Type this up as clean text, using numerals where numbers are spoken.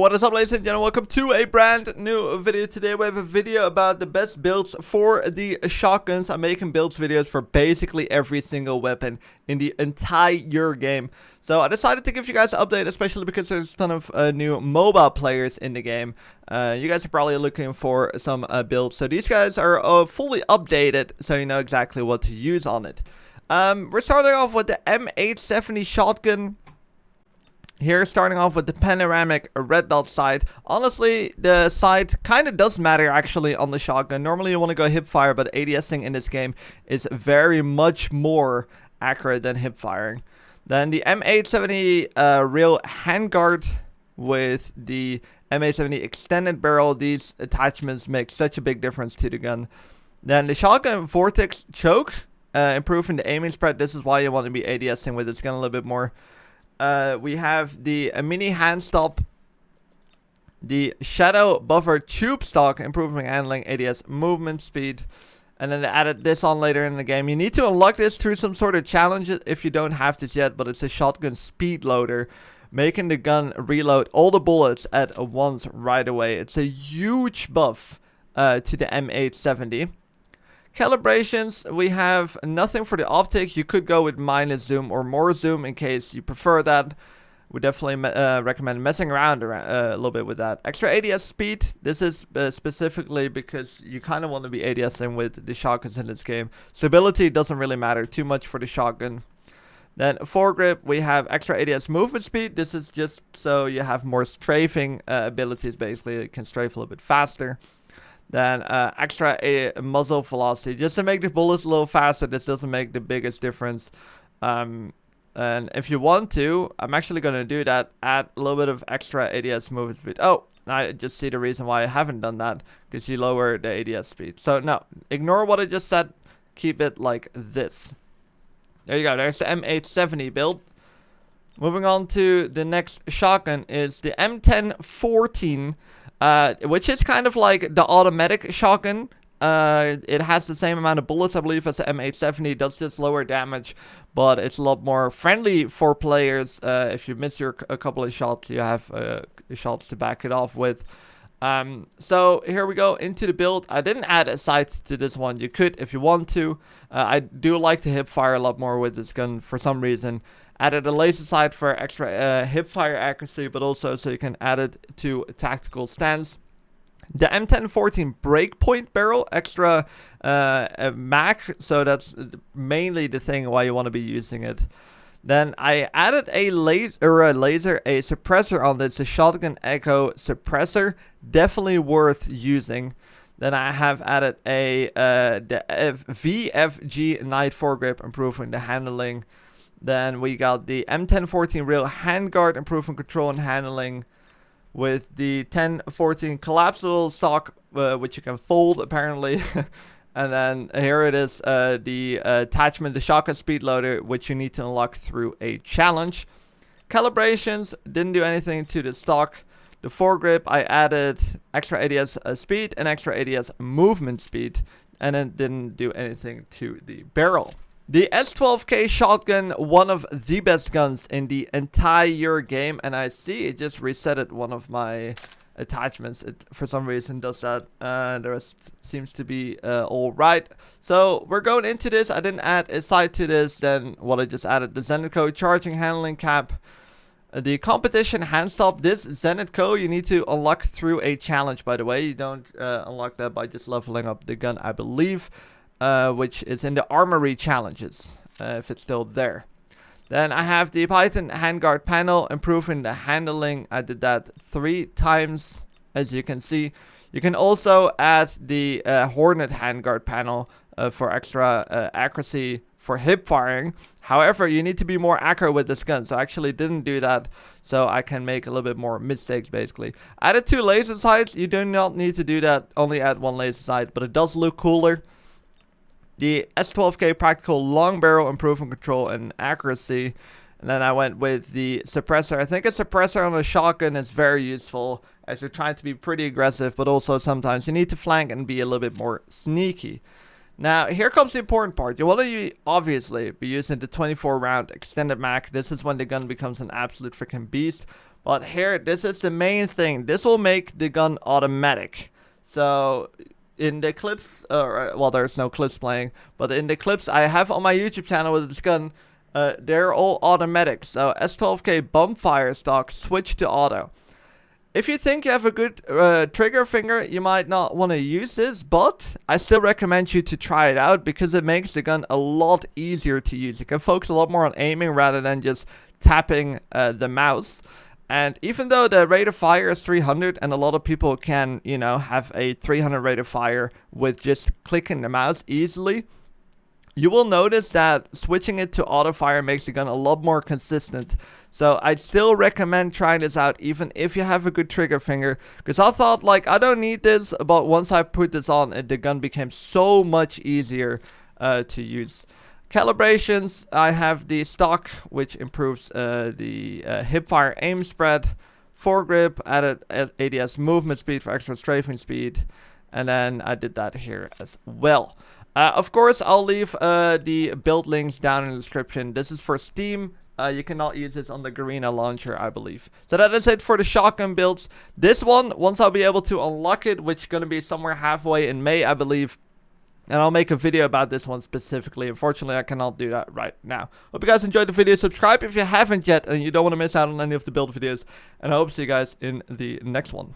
What is up, ladies and gentlemen? Welcome to a brand new video. Today we have a video about the best builds for the shotguns. I'm making builds videos for basically every single weapon in the entire game. So I decided to give you guys an update, especially because there's a ton of new mobile players in the game. You guys are probably looking for some builds. So these guys are fully updated, so you know exactly what to use on it. We're starting off with the M870 shotgun. Here, starting off with the panoramic red dot sight. Honestly, the sight kind of does matter actually on the shotgun. Normally you want to go hip fire, but ADSing in this game is very much more accurate than hip firing. Then the M870 real handguard with the M870 extended barrel. These attachments make such a big difference to the gun. Then the shotgun vortex choke, improving the aiming spread. This is why you want to be ADSing with this gun a little bit more. We have the mini hand stop, the shadow buffer tube stock, improving handling, ADS movement speed, and then they added this on later in the game. You need to unlock this through some sort of challenge if you don't have this yet, but it's a shotgun speed loader, making the gun reload all the bullets at once right away. It's a huge buff to the M870. Calibrations, we have nothing for the optics. You could go with minus zoom or more zoom in case you prefer that. We definitely recommend messing around a little bit with that. Extra ADS speed, this is specifically because you kind of want to be ADSing with the shotguns in this game. Stability doesn't really matter too much for the shotgun. Then foregrip, we have extra ADS movement speed. This is just so you have more strafing abilities, basically. It can strafe a little bit faster. Then extra muzzle velocity, just to make the bullets a little faster. This doesn't make the biggest difference. And if you want to, I'm actually going to do that. Add a little bit of extra ADS movement speed. Oh, I just see the reason why I haven't done that. Because you lower the ADS speed. So no, ignore what I just said. Keep it like this. There you go. There's the M870 build. Moving on to the next shotgun is the M1014. Which is kind of like the automatic shotgun. It has the same amount of bullets, I believe, as the M870. It does just lower damage, but it's a lot more friendly for players. If you miss a couple of shots, you have shots to back it off with. So here we go into the build. I didn't add a sight to this one. You could if you want to. I do like to hip fire a lot more with this gun for some reason. Added a laser sight for extra hip fire accuracy, but also so you can add it to tactical stance. The M1014 breakpoint barrel, extra mag, so that's mainly the thing why you want to be using it. Then I added a suppressor on this, a shotgun echo suppressor, definitely worth using. Then I have added the VFG night foregrip, improving the handling. Then we got the M1014 real handguard, improving control and handling, with the 1014 collapsible stock, which you can fold apparently. And then here it is, the attachment, the shotgun speed loader, which you need to unlock through a challenge. Calibrations, didn't do anything to the stock. The foregrip, I added extra ADS speed and extra ADS movement speed, and then didn't do anything to the barrel. The S12K shotgun, one of the best guns in the entire game, and I see it just resetted one of my attachments. It for some reason does that. The rest seems to be all right. So we're going into this. I didn't add a sight to this. Then what I just added, the Zenith Co charging handling cap, the competition hand stop. This Zenith Co you need to unlock through a challenge. By the way, you don't unlock that by just leveling up the gun, I believe. Which is in the armory challenges, if it's still there. Then I have the Python handguard panel, improving the handling. I did that 3 times, as you can see. You can also add the Hornet handguard panel for extra accuracy for hip firing. However, you need to be more accurate with this gun, so I actually didn't do that, so I can make a little bit more mistakes, basically. Added 2 laser sights. You do not need to do that, only add 1 laser sight, but it does look cooler. The S12K practical long barrel, improving control and accuracy. And then I went with the suppressor. I think a suppressor on a shotgun is very useful as you're trying to be pretty aggressive, but also sometimes you need to flank and be a little bit more sneaky. Now, here comes the important part. You want to obviously be using the 24 round extended mag. This is when the gun becomes an absolute freaking beast. But here, this is the main thing. This will make the gun automatic. So in the clips, well, there's no clips playing, but in the clips I have on my YouTube channel with this gun, they're all automatic. So S12K bump fire stock, switch to auto. If you think you have a good trigger finger, you might not want to use this, but I still recommend you to try it out because it makes the gun a lot easier to use. You can focus a lot more on aiming rather than just tapping the mouse. And even though the rate of fire is 300 and a lot of people can, you know, have a 300 rate of fire with just clicking the mouse easily, you will notice that switching it to auto fire makes the gun a lot more consistent. So I still recommend trying this out even if you have a good trigger finger. Because I thought, like, I don't need this, but once I put this on, the gun became so much easier to use. Calibrations, I have the stock, which improves the hipfire aim spread. Foregrip, added ADS movement speed for extra strafing speed. And then I did that here as well. Of course, I'll leave the build links down in the description. This is for Steam. You cannot use this on the Garena launcher, I believe. So that is it for the shotgun builds. This one, once I'll be able to unlock it, which is going to be somewhere halfway in May, I believe. And I'll make a video about this one specifically. Unfortunately, I cannot do that right now. Hope you guys enjoyed the video. Subscribe if you haven't yet and you don't want to miss out on any of the build videos. And I hope to see you guys in the next one.